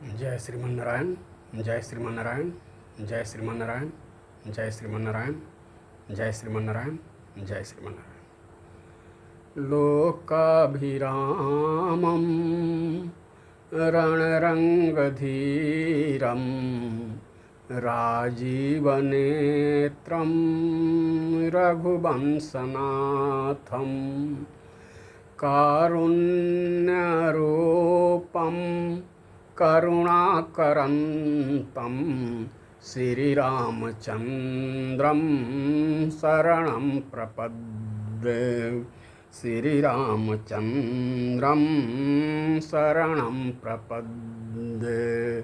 जय श्रीमन्नारायण, जय श्रीमन्नारायण, जय श्रीमन्नारायण, जय श्रीमन्नारायण, जय श्रीमन्नारायण, जय श्रीमन्नारायण। लोकाभिरामं रणरङ्गधीरं राजीवनेत्रं रघुवंशनाथं कारुण्यरूपं करुणाकरन्तं श्रीरामचन्द्रं शरणं प्रपद्ये। श्रीरामचन्द्रं शरणं प्रपद्ये।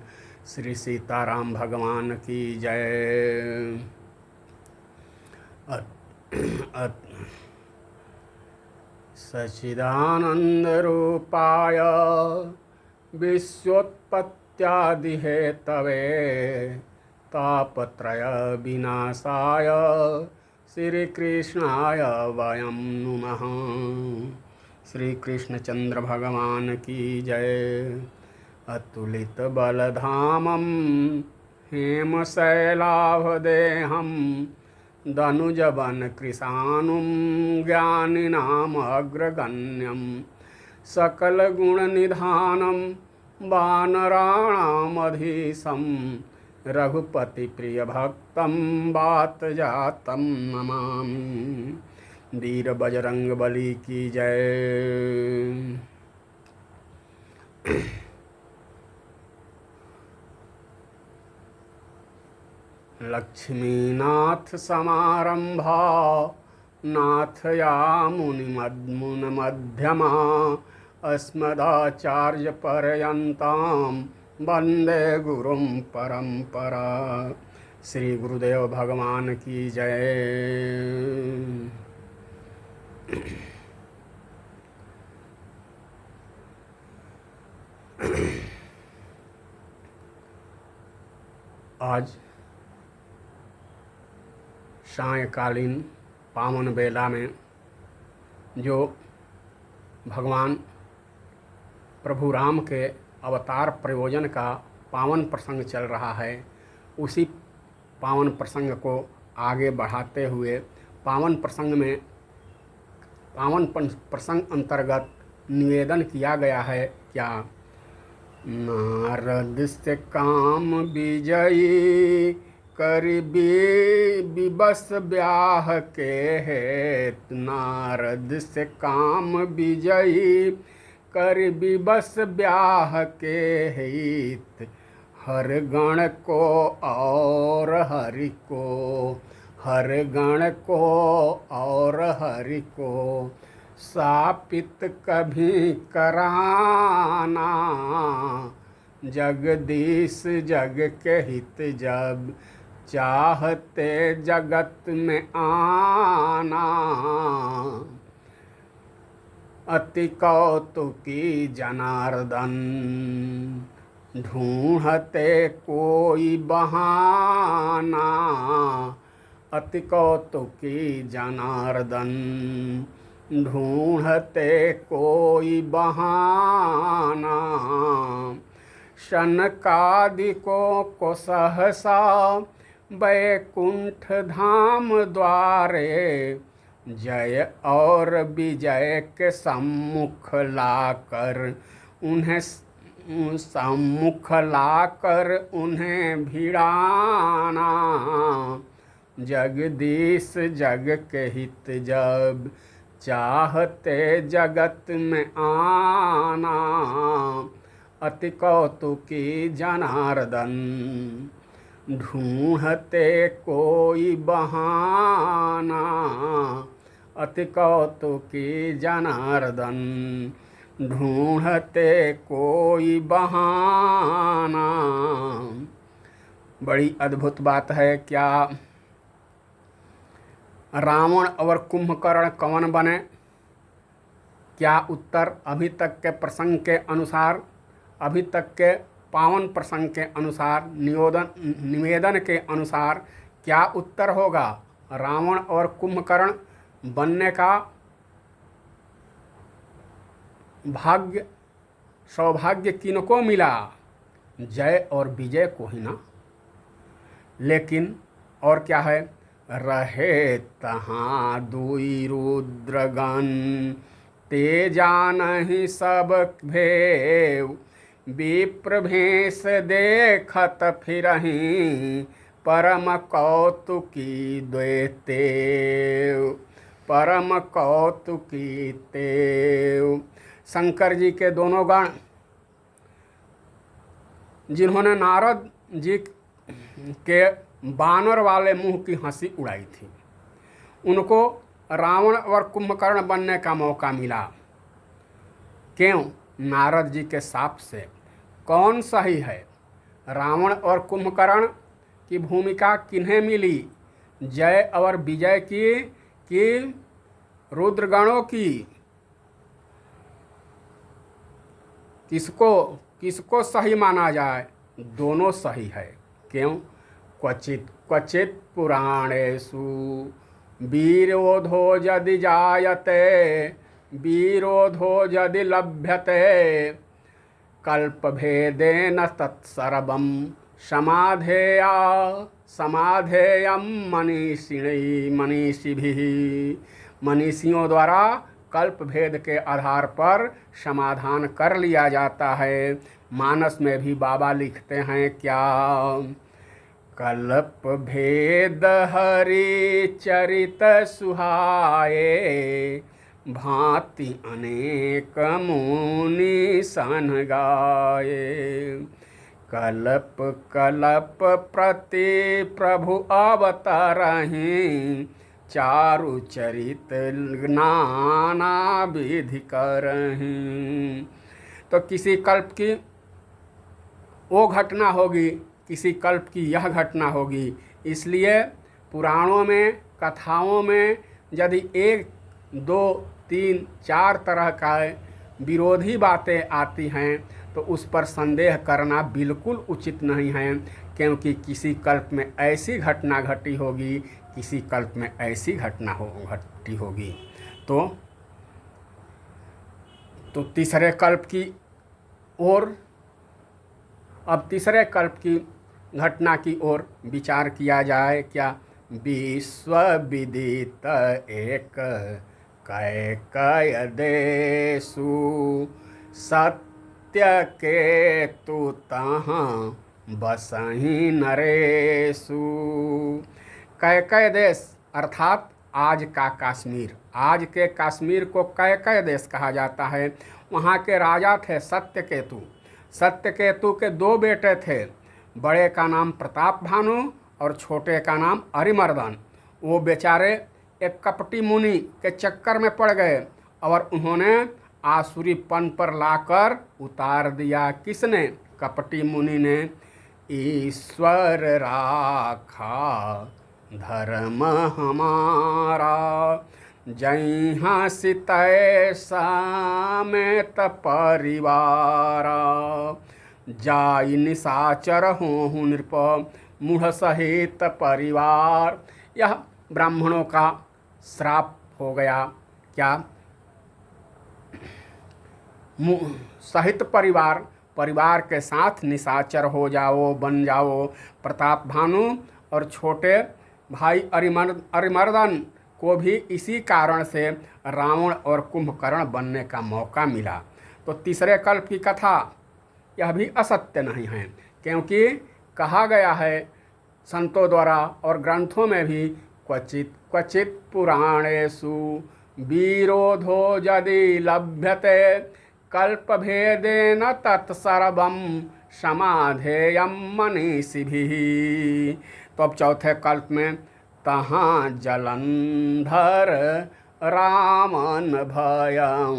श्री सीताराम भगवान की जय। सच्चिदानन्दरूपाय विश्वोत्पत्त्यादिहेतवे तापत्रयविनाशाय श्रीकृष्णाय वयं नुमः। श्री कृष्णचंद्र भगवान की जय। अतुलित बलधामं हेमशैलाभदेहं दनुजवन कृशानुं ज्ञानिनामग्रगण्यं सकलगुणनिधानं वानराणामधीशं रघुपतिप्रियभक्तं वातजातं नमामि। वीर बजरंगबली की जय। लक्ष्मीनाथ समारंभा नाथयामुनिमध्यमा अस्मदाचार्यपर्यन्तां वन्दे गुरुं परंपरा। श्री गुरुदेव भगवान की जय। आज सायंकालीन पावन बेला में जो भगवान प्रभु राम के अवतार प्रयोजन का पावन प्रसंग चल रहा है, उसी पावन प्रसंग को आगे बढ़ाते हुए पावन प्रसंग अंतर्गत निवेदन किया गया है। क्या? नारद से काम विजयी करीबी विबस ब्याह के हेत। नारद से काम विजयी करीबी बस ब्याह के हित। हर गण को और हरि को, हर गण को और हरि को सापित कभी कराना। जगदीश जग के हित जब चाहते जगत में आना। अति कौतुकी जनार्दन ढूंढते कोई बहाना। अति कौतुकी जनार्दन ढूंढते कोई बहाना। शनकादिकों को सहसा वैकुंठ धाम द्वारे जय और विजय के सम्मुख लाकर उन्हें भिड़ाना। जगदीश जग के हित जब चाहते जगत में आना। अति कौतुकी जनार्दन ढूंढते कोई बहाना। अति कौतुकी जनार्दन ढूंढते कोई बहाना। बड़ी अद्भुत बात है। क्या? रावण और कुंभकर्ण कौन बने? क्या उत्तर अभी तक के प्रसंग के अनुसार, अभी तक के पावन प्रसंग के अनुसार, निवेदन के अनुसार क्या उत्तर होगा? रावण और कुंभकर्ण बनने का भाग्य, सौभाग्य किनको मिला? जय और विजय को ही ना, लेकिन और क्या है, रहे तहाँ दुई रुद्रगण, ते जानहि सब भेव, विप्र भेष देखत फिरहीं, परम कौतुकी द्वैतेव, परम कौतुकी तेव। शंकर जी के दोनों गण, जिन्होंने नारद जी के बानर वाले मुंह की हंसी उड़ाई थी, उनको रावण और कुंभकर्ण बनने का मौका मिला। क्यों? नारद जी के शाप से। कौन सही है, रावण और कुंभकर्ण की भूमिका किन्हें मिली, जय और विजय की कि रुद्रगणों की? किसको सही माना जाए? दोनों सही है। क्यों? क्वचित क्वचित पुराणेषु वीरोधो यदि जायते, वीरोधो यदि लभ्यते, कल्पभेदेन तत्सर्वं समाधेया समाधेयं मनीषिभिः। मनीषियों द्वारा कल्प भेद के आधार पर समाधान कर लिया जाता है। मानस में भी बाबा लिखते हैं क्या, कल्प भेद हरि चरित सुहाए, भांति अनेक मुनि सन गाए। कल्प कल्प प्रति प्रभु अवतरहीं, चारु चरित नाना विधि करहीं। तो किसी कल्प की वो घटना होगी, किसी कल्प की यह घटना होगी। इसलिए पुराणों में, कथाओं में यदि 1, 2, 3, 4 तरह का विरोधी बातें आती हैं तो उस पर संदेह करना बिल्कुल उचित नहीं है, क्योंकि किसी कल्प में ऐसी घटना घटी होगी, किसी कल्प में ऐसी घटना घटी होगी। तो तीसरे कल्प की ओर, अब तीसरे कल्प की घटना की ओर विचार किया जाए क्या। विश्व विदित एक कैकेय देशु, सत्य के तु तहाँ बसहि नरेशु। कैकेय देश अर्थात आज का कश्मीर। आज के कश्मीर को कैकेय देश कहा जाता है। वहाँ के राजा थे सत्यकेतु। सत्यकेतु के 2 बेटे थे, बड़े का नाम प्रताप भानु और छोटे का नाम अरिमर्दन। वो बेचारे एक कपटी मुनि के चक्कर में पड़ गए और उन्होंने आसुरीपन पर लाकर उतार दिया। किसने? कपटी मुनि ने। ईश्वर राखा धर्म हमारा, जहाँ सितय समेत परिवारा, जाई निशाचर होहु नृप मूढ़ सहित परिवार। यह ब्राह्मणों का श्राप हो गया। क्या? सहित परिवार के साथ निशाचर हो जाओ, बन जाओ। प्रताप भानु और छोटे भाई अरिमर्दन को भी इसी कारण से रावण और कुंभकर्ण बनने का मौका मिला। तो तीसरे कल्प की कथा यह भी असत्य नहीं है, क्योंकि कहा गया है संतों द्वारा और ग्रंथों में भी, क्वचित क्वचित पुराणेषु विरोधो यदि लभ्यते, कल्पभेदेन तत्सर्वं समाधेयं मनीषिभिः। तो अब चौथे कल्प में तहाँ जलंधर रामन भयं,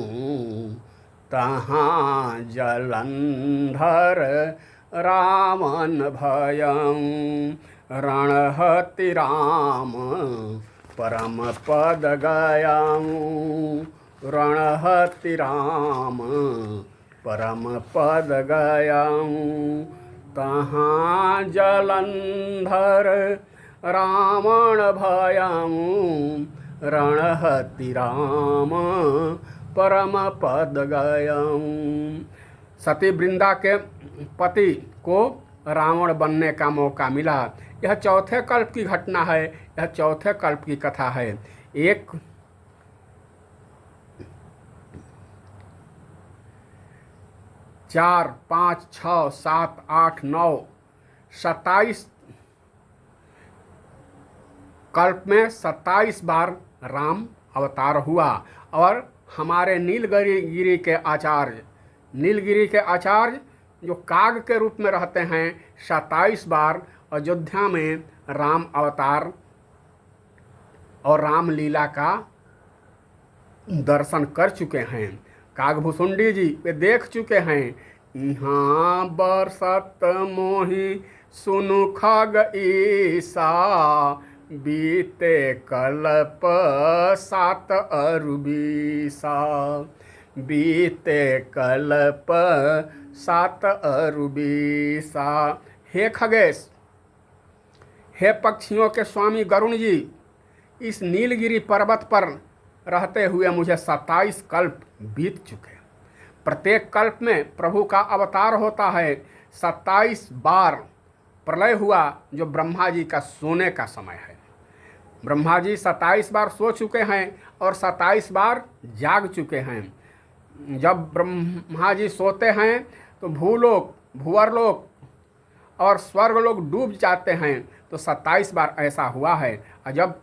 तहाँ जलंधर रामन भयं, रणहति राम परम पद गयं, रणहति राम परम पद गयं, तहाँ जलंधर रावण भयं, रणहति राम परम पद गयं। सती वृंदा के पति को रावण बनने का मौका मिला। यह चौथे कल्प की घटना है, यह चौथे कल्प की कथा है। एक 4, 5, 6, 7, 8, 9, 27 कल्प में 27 बार राम अवतार हुआ। और हमारे नीलगिरी के आचार्य जो काग के रूप में रहते हैं, 27 बार अयोध्या में राम अवतार और रामलीला का दर्शन कर चुके हैं। कागभूषुंडी जी वे देख चुके हैं। यहाँ बरसत मोहि सुनु खग ईसा, बीते कल्प 7 अरु 20, बीते कल्प 7 अरु 20। हे खगेश, हे पक्षियों के स्वामी गरुण जी, इस नीलगिरी पर्वत पर रहते हुए मुझे 27 कल्प बीत चुके। प्रत्येक कल्प में प्रभु का अवतार होता है। 27 बार प्रलय हुआ, जो ब्रह्मा जी का सोने का समय है। ब्रह्मा जी 27 बार सो चुके हैं और 27 बार जाग चुके हैं। जब ब्रह्मा जी सोते हैं तो भूलोक, भूअरलोक और स्वर्गलोक डूब जाते हैं, तो 27 बार ऐसा हुआ है। और जब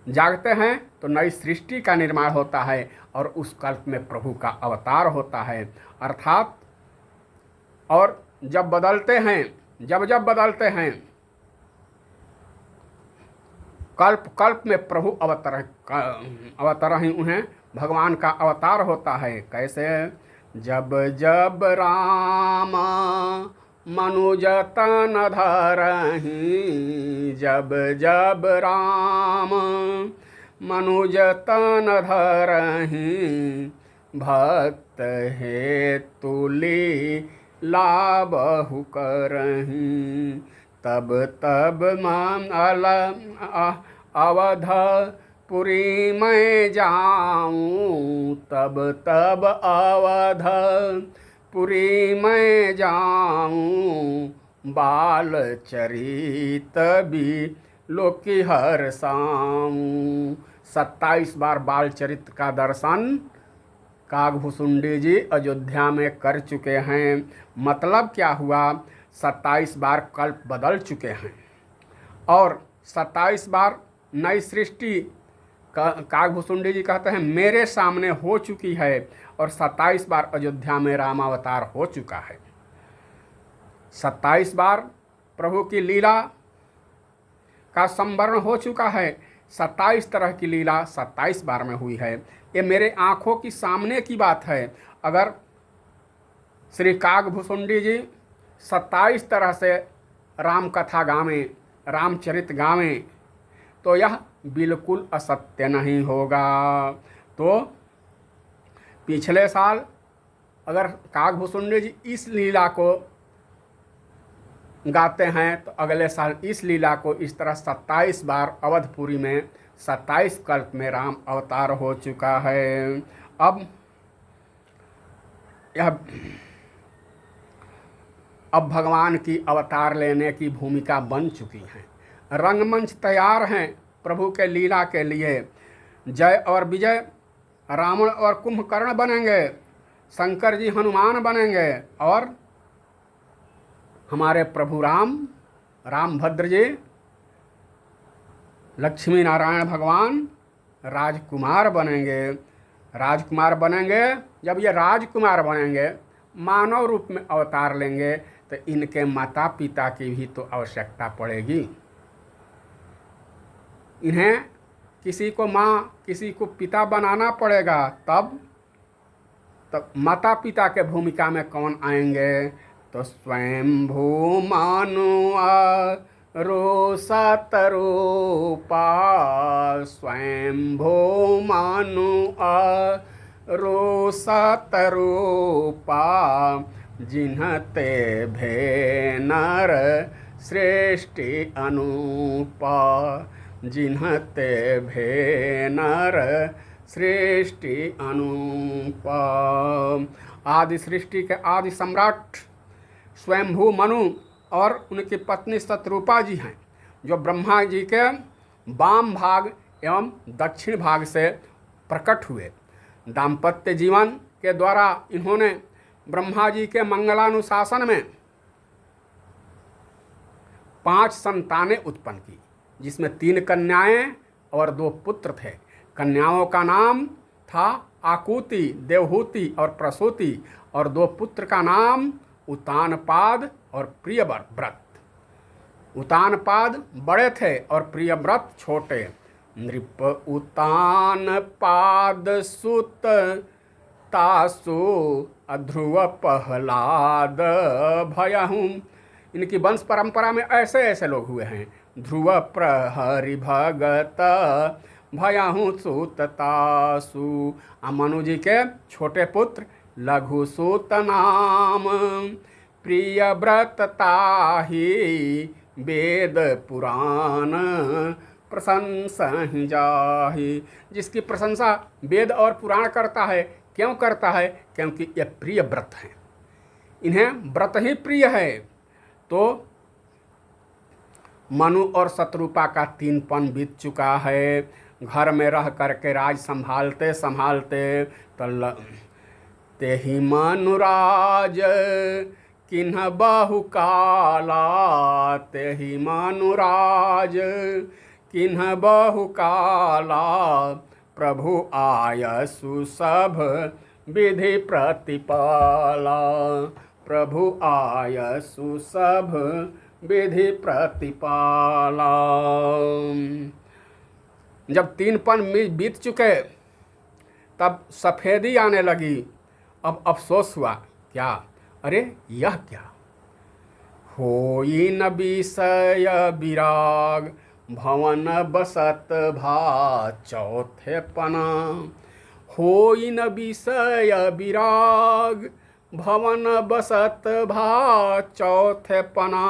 जागते हैं तो नई सृष्टि का निर्माण होता है और उस कल्प में प्रभु का अवतार होता है। अर्थात और जब बदलते हैं, जब बदलते हैं, कल्प कल्प में प्रभु अवतार ही उन्हें भगवान का अवतार होता है। कैसे? जब जब राम मनुज तन धरहि, जब जब राम मनुज तन धरहि, भक्त हेतु लीला बहु करहि, तब तब अवधपुरी मैं जाऊँ, तब तब अवधपुरी मैं जाऊँ, बाल चरित भी लोकी हर्षाऊँ। 27 बार बाल चरित्र का दर्शन कागभूषुंडी जी अयोध्या में कर चुके हैं। मतलब क्या हुआ? 27 बार कल्प बदल चुके हैं और 27 बार नई सृष्टि कागभूषुंडी जी कहते हैं मेरे सामने हो चुकी है और 27 बार अयोध्या में रामावतार हो चुका है। 27 बार प्रभु की लीला का संवरण हो चुका है। 27 तरह की लीला 27 बार में हुई है। ये मेरे आँखों की सामने की बात है। अगर श्री कागभूषुंडी जी 27 तरह से राम कथा गावें, रामचरित गावें, तो यह बिल्कुल असत्य नहीं होगा। तो पिछले साल अगर कागभूषुंडी जी इस लीला को गाते हैं तो अगले साल इस लीला को इस तरह 27 बार अवधपुरी में 27 कल्प में राम अवतार हो चुका है। अब भगवान की अवतार लेने की भूमिका बन चुकी है। रंगमंच तैयार हैं प्रभु के लीला के लिए। जय और विजय रावण और कुंभकर्ण बनेंगे, शंकर जी हनुमान बनेंगे और हमारे प्रभु रामभद्र जी लक्ष्मी नारायण भगवान राजकुमार बनेंगे। जब ये राजकुमार बनेंगे, मानव रूप में अवतार लेंगे, तो इनके माता पिता की भी तो आवश्यकता पड़ेगी। इन्हें किसी को माँ, किसी को पिता बनाना पड़ेगा। तब माता पिता के भूमिका में कौन आएंगे? तो स्वयं भूमानुआ रोसत रूपा, स्वयं भूमानुआ रोसत रूपा, जिन्हते भे नर सृष्टि अनुपा, जिन्हते भे नर सृष्टि अनुपा। आदि सृष्टि के आदि सम्राट स्वयंभू मनु और उनकी पत्नी शतरूपा जी हैं, जो ब्रह्मा जी के वाम भाग एवं दक्षिण भाग से प्रकट हुए। दाम्पत्य जीवन के द्वारा इन्होंने ब्रह्मा जी के मंगलानुशासन में 5 संतानें उत्पन्न की, जिसमें 3 कन्याएं और 2 पुत्र थे। कन्याओं का नाम था आकुति, देवहूति और प्रसूति, और 2 पुत्र का नाम उतानपाद और प्रियव्रत। उतानपाद बड़े थे और प्रियव्रत छोटे। नृप उतानपाद सुत तासु अध्रुव प्रहलाद भयहूँ। इनकी वंश परंपरा में ऐसे ऐसे लोग हुए हैं। ध्रुव प्रहरि भगत भयहूँ सुत तासु। मनु जी के छोटे पुत्र लघु सुत नाम, प्रियव्रत ताहि वेद पुराण प्रशंसा ही जाहि। जिसकी प्रशंसा वेद और पुराण करता है। क्यों करता है? क्योंकि ये प्रिय व्रत हैं, इन्हें व्रत ही प्रिय है। तो मनु और शतरूपा का 3पन बीत चुका है। घर में रह करके राज संभालते संभालते तेहि मनुराज किन्ह बहु काला, तेहि मनुराज किन्ह बहु काला, प्रभु आयसु सब विधि प्रतिपाला, प्रभु आयसु सब विधि प्रतिपाला। जब 3पन बीत चुके तब सफ़ेदी आने लगी। अब अफसोस हुआ, क्या? अरे यह क्या? होई न विषय विराग भवन बसत भा चौथे पना। होई न विषय विराग भवन बसत भा चौथे पना।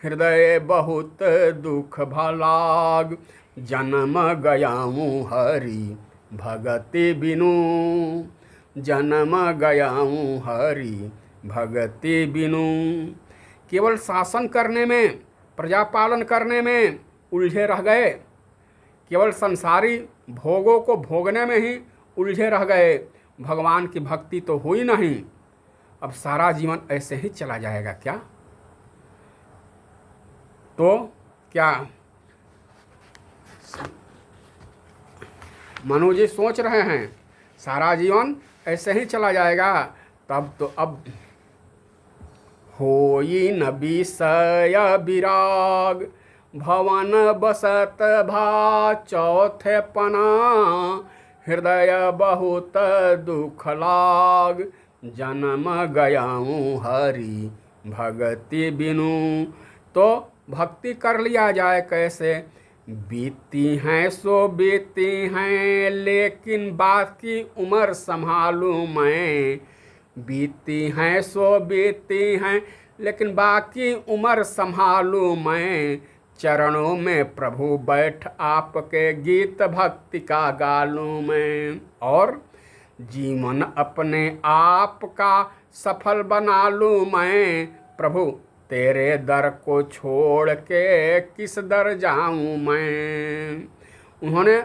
हृदय बहुत दुख भलाग जन्म गयाऊँ हरि भगति बिनु। जन्म गयाऊँ हरि भगति बिनु। केवल शासन करने में, प्रजा पालन करने में उलझे रह गए, केवल संसारी भोगों को भोगने में ही उलझे रह गए। भगवान की भक्ति तो हुई नहीं। अब सारा जीवन ऐसे ही चला जाएगा क्या? तो क्या मनु जी सोच रहे हैं सारा जीवन ऐसे ही चला जाएगा? तब तो अब होई न विषय विराग भवन बसत भा चौथे पना। हृदय बहुत दुख लाग जन्म गयाऊँ हरि भगति बिनु। तो भक्ति कर लिया जाए कैसे? बीती हैं सो बीती हैं, लेकिन बाकी उम्र संभालूं मैं। बीती हैं सो बीती हैं, लेकिन बाकी उम्र संभालूं मैं। चरणों में प्रभु बैठ आपके गीत भक्ति का गालूं मैं। और जीवन अपने आप का सफल बना लूं मैं। प्रभु तेरे दर को छोड़ के किस दर जाऊं मैं। उन्होंने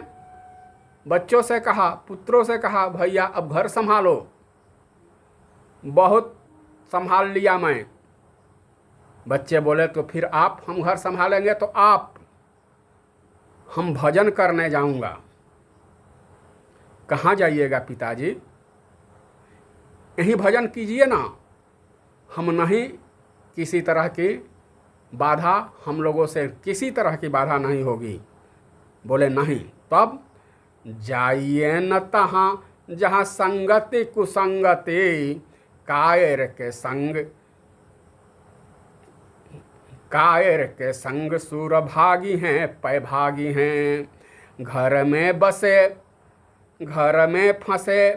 बच्चों से कहा, पुत्रों से कहा, भैया अब घर संभालो, बहुत संभाल लिया मैं। बच्चे बोले तो फिर आप, हम घर संभालेंगे तो आप। हम भजन करने जाऊंगा। कहाँ जाइएगा पिताजी? यहीं भजन कीजिए ना। हम नहीं, किसी तरह की बाधा हम लोगों से किसी तरह की बाधा नहीं होगी। बोले नहीं। तब जाइए न तहाँ जहाँ संगति कुसंगति, कायर के संग सूरभागी हैं पैभागी हैं। घर में बसे घर में फंसे,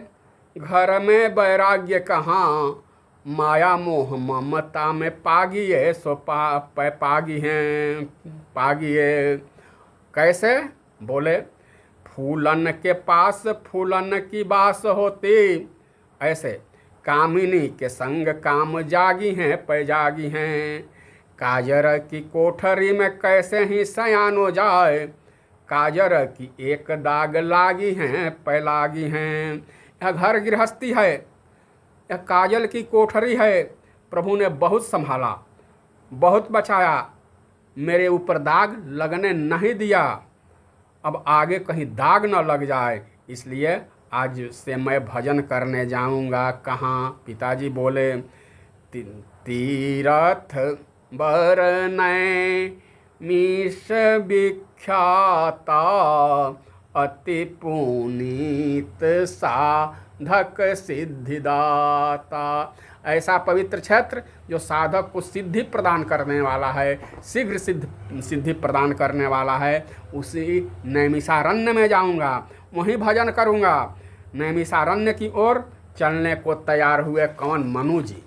घर में वैराग्य कहाँ। माया मोह ममता में पागिए सो पागी हैं पागिए। कैसे? बोले फूलन के पास फूलन की बास होती। ऐसे कामिनी के संग काम जागी हैं पैजागी हैं। काजर की कोठरी में कैसे ही सयान हो जाए, काजर की एक दाग लागी हैं पैलागी हैं। यह घर गृहस्थी है, यह काजल की कोठरी है। प्रभु ने बहुत संभाला, बहुत बचाया, मेरे ऊपर दाग लगने नहीं दिया। अब आगे कहीं दाग न लग जाए, इसलिए आज से मैं भजन करने जाऊंगा। कहाँ? पिताजी बोले तीरथ बरनय मीश विख्याता, अति पुनीत साधक सिद्धिदाता। ऐसा पवित्र क्षेत्र जो साधक को सिद्धि प्रदान करने वाला है, शीघ्र सिद्धि प्रदान करने वाला है, उसी नैमिषारण्य में जाऊंगा, वहीं भजन करूंगा। नैमिषारण्य की ओर चलने को तैयार हुए कौन? मनु जी।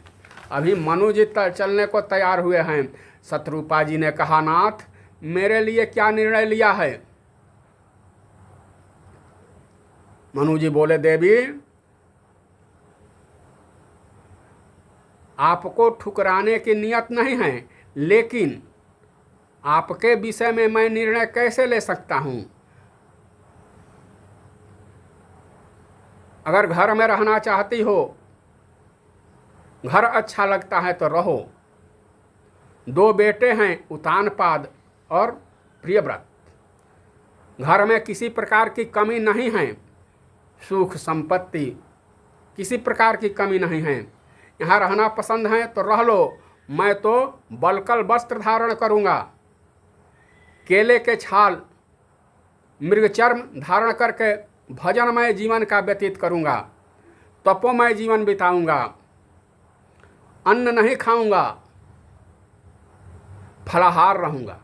अभी मनु जी चलने को तैयार हुए हैं। शत्रुपा जी ने कहा, नाथ मेरे लिए क्या निर्णय लिया है? मनु जी बोले, देवी आपको ठुकराने की नियत नहीं है, लेकिन आपके विषय में मैं निर्णय कैसे ले सकता हूं? अगर घर में रहना चाहती हो, घर अच्छा लगता है तो रहो। 2 बेटे हैं, उतानपाद और प्रियव्रत। घर में किसी प्रकार की कमी नहीं है, सुख संपत्ति किसी प्रकार की कमी नहीं है। यहाँ रहना पसंद है तो रह लो, मैं तो बलकल वस्त्र धारण करूँगा, केले के छाल मृगचर्म धारण करके भजनमय जीवन का व्यतीत करूँगा, तपोमय जीवन बिताऊँगा, अन्न नहीं खाऊँगा, फलाहार रहूँगा।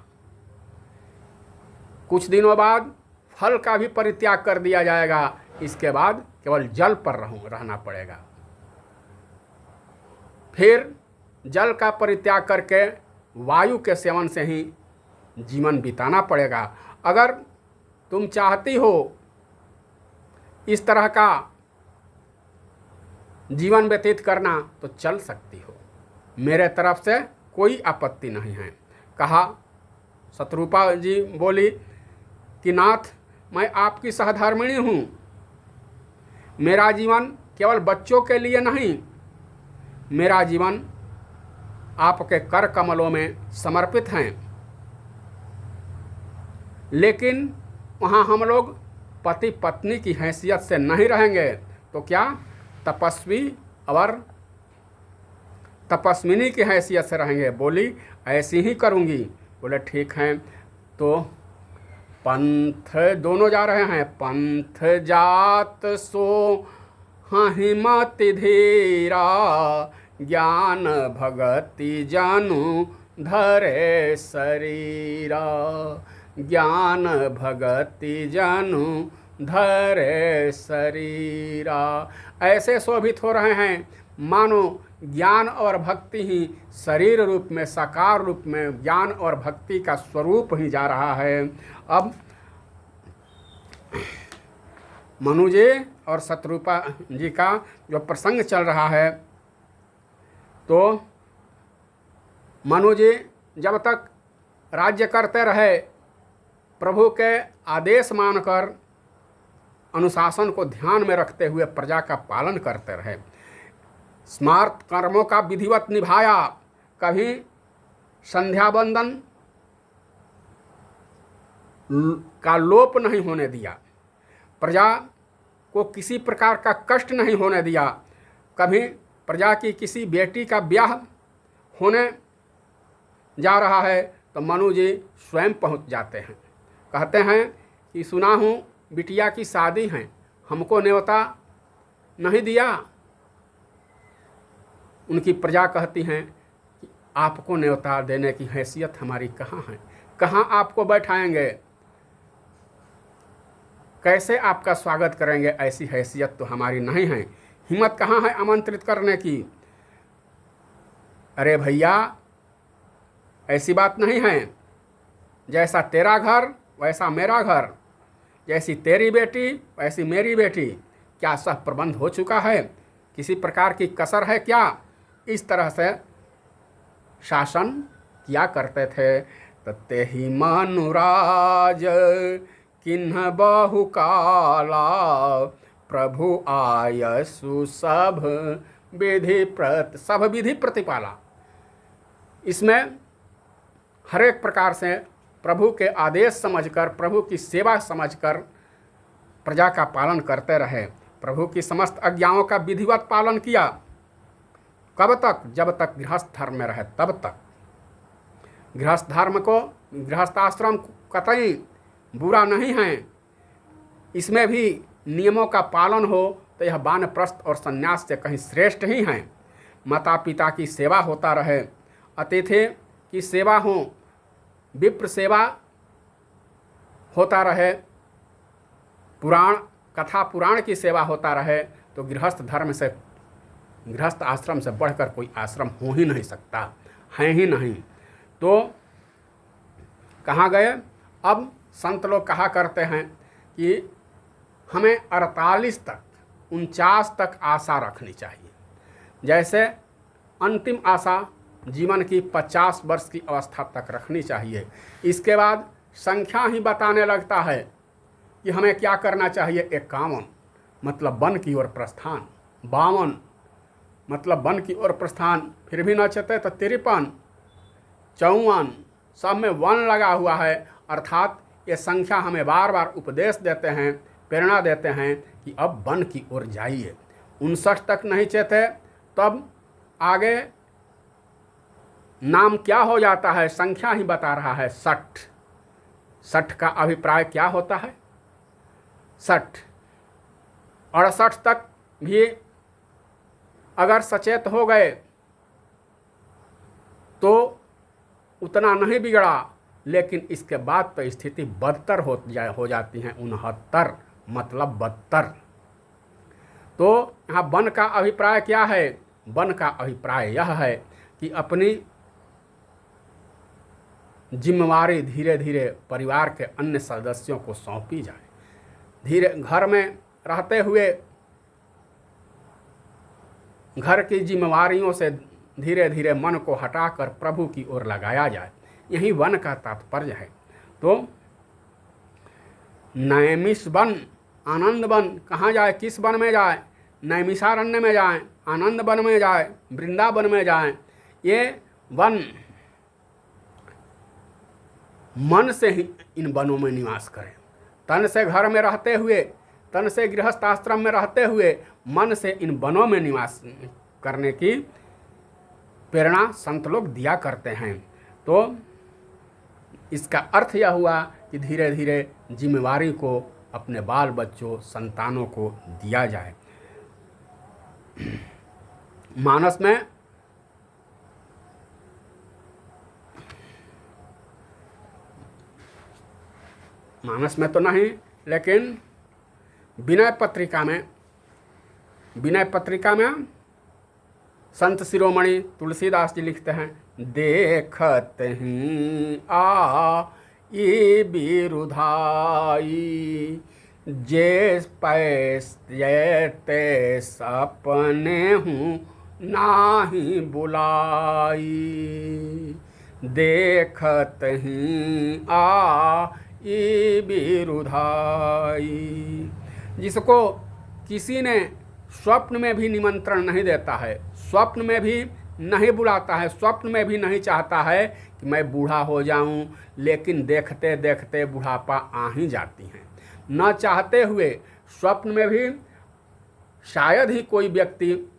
कुछ दिनों बाद फल का भी परित्याग कर दिया जाएगा, इसके बाद केवल जल पर रहना पड़ेगा। फिर जल का परित्याग करके वायु के सेवन से ही जीवन बिताना पड़ेगा। अगर तुम चाहती हो इस तरह का जीवन व्यतीत करना तो चल सकती हो, मेरे तरफ से कोई आपत्ति नहीं है। कहा, शत्रुपा जी बोली कि नाथ मैं आपकी सहधर्मिणी हूँ, मेरा जीवन केवल बच्चों के लिए नहीं, मेरा जीवन आपके कर कमलों में समर्पित हैं। लेकिन वहाँ हम लोग पति पत्नी की हैसियत से नहीं रहेंगे तो क्या तपस्वी और तपस्विनी की हैसियत से रहेंगे। बोली ऐसी ही करूँगी। बोले ठीक है। तो पंथ दोनों जा रहे हैं। पंथ जात सो हिमति धीरा, ज्ञान भगति जनु धरे शरीरा, ज्ञान भगति जनु धरे शरीरा। ऐसे शोभित हो रहे हैं मानो ज्ञान और भक्ति ही शरीर रूप में, साकार रूप में ज्ञान और भक्ति का स्वरूप ही जा रहा है। अब मनु जी और शत्रुपा जी का जो प्रसंग चल रहा है, तो मनु जी जब तक राज्य करते रहे, प्रभु के आदेश मानकर अनुशासन को ध्यान में रखते हुए प्रजा का पालन करते रहे, स्मार्त कर्मों का विधिवत निभाया, कभी संध्या बंदन का लोप नहीं होने दिया, प्रजा को किसी प्रकार का कष्ट नहीं होने दिया। कभी प्रजा की किसी बेटी का ब्याह होने जा रहा है तो मनु जी स्वयं पहुंच जाते हैं, कहते हैं कि सुना हूँ बिटिया की शादी है, हमको न्योता नहीं दिया। उनकी प्रजा कहती हैं कि आपको न्योता देने की हैसियत हमारी कहाँ है, कहाँ आपको बैठाएंगे, कैसे आपका स्वागत करेंगे, ऐसी हैसियत तो हमारी नहीं है, हिम्मत कहाँ है आमंत्रित करने की। अरे भैया ऐसी बात नहीं है, जैसा तेरा घर वैसा मेरा घर, जैसी तेरी बेटी वैसी मेरी बेटी। क्या सह प्रबंध हो चुका है किसी प्रकार की कसर है क्या, इस तरह से शासन किया करते थे। तत्ते ही मनुराज किन्ह बहु काला, प्रभु आयसु सब विधि प्रतिपाला। इसमें हर एक प्रकार से प्रभु के आदेश समझकर, प्रभु की सेवा समझकर प्रजा का पालन करते रहे। प्रभु की समस्त आज्ञाओं का विधिवत पालन किया। कब तक? जब तक गृहस्थ धर्म में रहे तब तक। गृहस्थ धर्म को, गृहस्थाश्रम कतई बुरा नहीं है, इसमें भी नियमों का पालन हो तो यह वानप्रस्थ और संन्यास से कहीं श्रेष्ठ ही हैं। माता पिता की सेवा होता रहे, अतिथि की सेवा हो, विप्र सेवा होता रहे, पुराण कथा पुराण की सेवा होता रहे, तो गृहस्थ धर्म से, गृहस्थ आश्रम से बढ़कर कोई आश्रम हो ही नहीं सकता, है ही नहीं। तो कहाँ गए? अब संत लोग कहा करते हैं कि हमें 48 तक, 49 तक आशा रखनी चाहिए। जैसे अंतिम आशा जीवन की 50 वर्ष की अवस्था तक रखनी चाहिए। इसके बाद संख्या ही बताने लगता है कि हमें क्या करना चाहिए। 51 मतलब वन की ओर प्रस्थान, 52 मतलब वन की ओर प्रस्थान, फिर भी न चलते तो 53, 54 सब में वन लगा हुआ है। अर्थात ये संख्या हमें बार बार उपदेश देते हैं, प्रेरणा देते हैं कि अब वन की ओर जाइए। 59 तक नहीं चलते तब आगे नाम क्या हो जाता है, संख्या ही बता रहा है 60। 60 का अभिप्राय क्या होता है? 60, 68 तक भी अगर सचेत हो गए तो उतना नहीं बिगड़ा, लेकिन इसके बाद तो स्थिति बदतर हो जाती है। 69 मतलब 72। तो यहाँ वन का अभिप्राय क्या है? वन का अभिप्राय यह है कि अपनी जिम्मेवारी धीरे धीरे परिवार के अन्य सदस्यों को सौंपी जाए। धीरे घर में रहते हुए घर की जिम्मेवारियों से धीरे धीरे मन को हटाकर प्रभु की ओर लगाया जाए, यही वन का तात्पर्य है। तो नैमिष वन, आनंद वन, कहाँ जाए, किस वन में जाए? नैमिषारण्य में जाए, आनंद वन में जाए, वृंदावन में जाए। ये वन मन से ही इन वनों में निवास करें। तन से घर में रहते हुए, तन से गृहस्थ आश्रम में रहते हुए मन से इन वनों में निवास करने की प्रेरणा संत लोग दिया करते हैं। तो इसका अर्थ यह हुआ कि धीरे धीरे जिम्मेवारी को अपने बाल बच्चों, संतानों को दिया जाए। मानस में तो नहीं, लेकिन विनय पत्रिका में संत शिरोमणि तुलसीदास जी लिखते हैं, देखत ही आ ये बिरुधाई, जे पैसे सपने हूँ नाही बुलाई, देखत ही आ ये बिरुधाई। जिसको किसी ने स्वप्न में भी निमंत्रण नहीं देता है, स्वप्न में भी नहीं बुलाता है, स्वप्न में भी नहीं चाहता है कि मैं बूढ़ा हो जाऊं, लेकिन देखते देखते बुढ़ापा आ ही जाती हैं। न चाहते हुए स्वप्न में भी शायद ही कोई व्यक्ति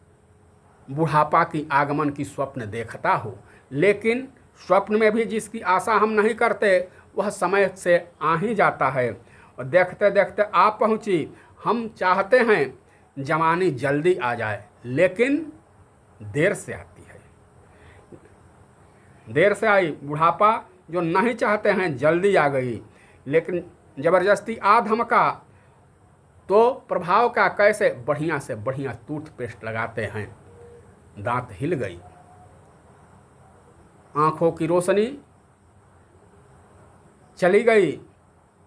बुढ़ापा की आगमन की स्वप्न देखता हो, लेकिन स्वप्न में भी जिसकी आशा हम नहीं करते वह समय से आ ही जाता है। और देखते देखते आप पहुँची। हम चाहते हैं जवानी जल्दी आ जाए, लेकिन देर से आती है, देर से आई। बुढ़ापा जो नहीं चाहते हैं जल्दी आ गई, लेकिन ज़बरदस्ती आ धमका तो प्रभाव का कैसे? बढ़िया से बढ़िया टूथपेस्ट लगाते हैं, दांत हिल गई, आँखों की रोशनी चली गई,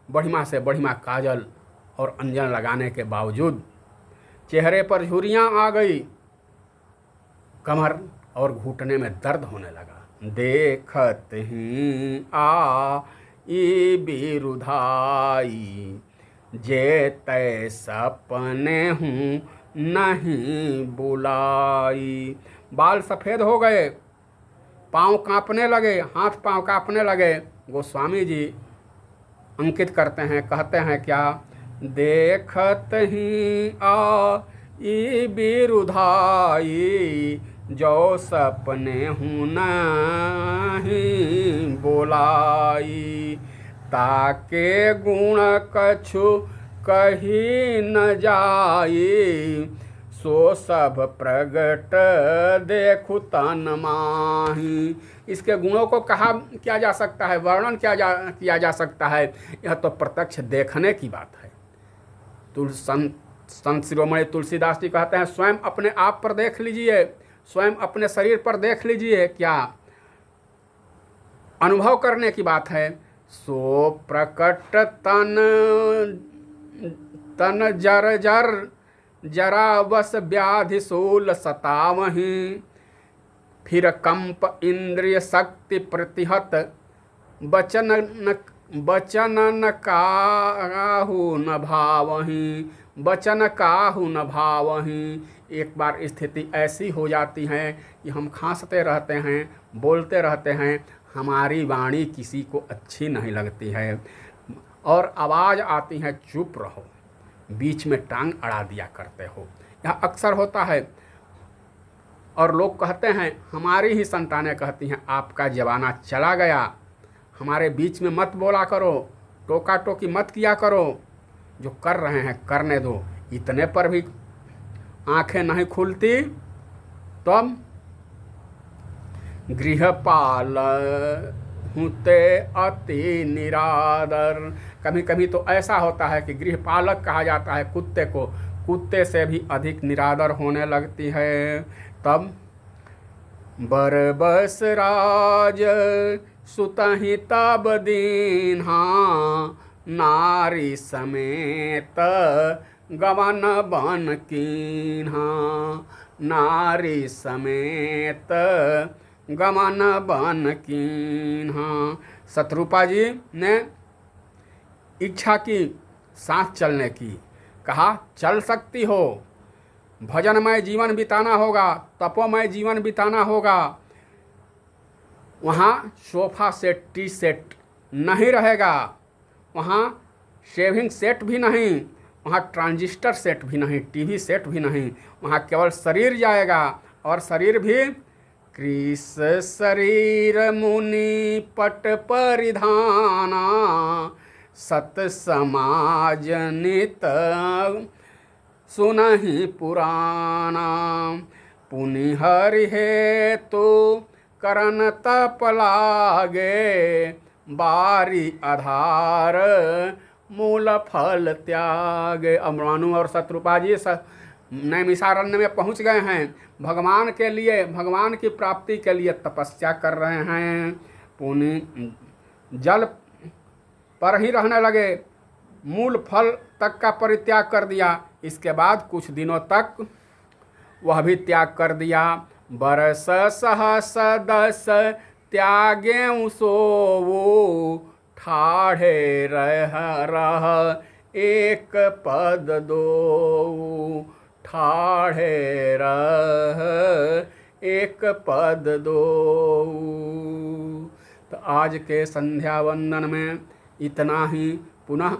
बढ़िया से बढ़िया काजल और अंजन लगाने के बावजूद चेहरे पर झुर्रियाँ आ गई, कमर और घुटने में दर्द होने लगा। देखत ही आई बिरुधाई, जे तय सपने हूँ नहीं बुलाई। बाल सफ़ेद हो गए, पाँव कांपने लगे, हाथ पाँव कांपने लगे। गोस्वामी जी अंकित करते हैं, कहते हैं क्या, देखत ही आई बिरुधाई, जो सपने हूँ नहीं बोलाई। ताके गुण कछु कही न जाई, सो सब प्रगट देखु तन माही। इसके गुणों को कहा किया जा सकता है, वर्णन किया जा सकता है, यह तो प्रत्यक्ष देखने की बात है। संत शिरोमणि तुलसीदास जी कहते हैं, स्वयं अपने आप पर देख लीजिए, स्वयं अपने शरीर पर देख लीजिए, क्या अनुभव करने की बात है। सो प्रकट तन जर जर, जरा वस व्याधि सूल सतावहीं। फिर कंप इंद्रिय शक्ति प्रतिहत, बचन न काहू न भावहीं, बचन काहू न भावहीं। एक बार स्थिति ऐसी हो जाती है कि हम खांसते रहते हैं, बोलते रहते हैं, हमारी वाणी किसी को अच्छी नहीं लगती है, और आवाज़ आती है चुप रहो, बीच में टांग अड़ा दिया करते हो। यह अक्सर होता है। और लोग कहते हैं, हमारी ही संतानें कहती हैं, आपका जमाना चला गया, हमारे बीच में मत बोला करो, टोका टोकी मत किया करो, जो कर रहे हैं करने दो। इतने पर भी आंखें नहीं खुलती। तब गृहपाल हुते अति निरादर। कभी कभी तो ऐसा होता है कि गृहपालक कहा जाता है कुत्ते को, कुत्ते से भी अधिक निरादर होने लगती है। तब बरबस राज सुतहि तब दीन्हा, नारी समेत गवन बन कीन्हा, नारी समेत गमन बन कीन्हा। शत्रुपा जी ने इच्छा की साथ चलने की, कहा चल सकती हो, भजनमय जीवन बिताना होगा, तपोमय जीवन बिताना होगा। वहाँ सोफ़ा सेट, टी सेट नहीं रहेगा, वहाँ शेविंग सेट भी नहीं, वहाँ ट्रांजिस्टर सेट भी नहीं, टीवी सेट भी नहीं, वहाँ केवल शरीर जाएगा। और शरीर भी कृष शरीर मुनि पट परिधाना, सत समाज नित सुनहि पुराना। पुनि हरि हेतु करन तप लागे, बारी आधार मूल फल त्यागे। अमरानु और शत्रुपा जी नैमिषारण्य में पहुंच गए हैं, भगवान के लिए, भगवान की प्राप्ति के लिए तपस्या कर रहे हैं। पुनि जल पर ही रहने लगे, मूल फल तक का परित्याग कर दिया। इसके बाद कुछ दिनों तक वह भी त्याग कर दिया। बरस सहस दस त्यागे सोवो, ठाढ़े रह एक पद दो, ठाढ़े रह एक पद दो। तो आज के संध्या वंदन में इतना ही। पुनः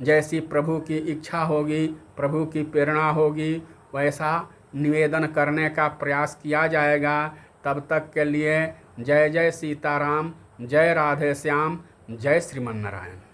जैसी प्रभु की इच्छा होगी, प्रभु की प्रेरणा होगी, वैसा निवेदन करने का प्रयास किया जाएगा। तब तक के लिए जय जय सीताराम, जय राधे श्याम, जय श्रीमन नारायण।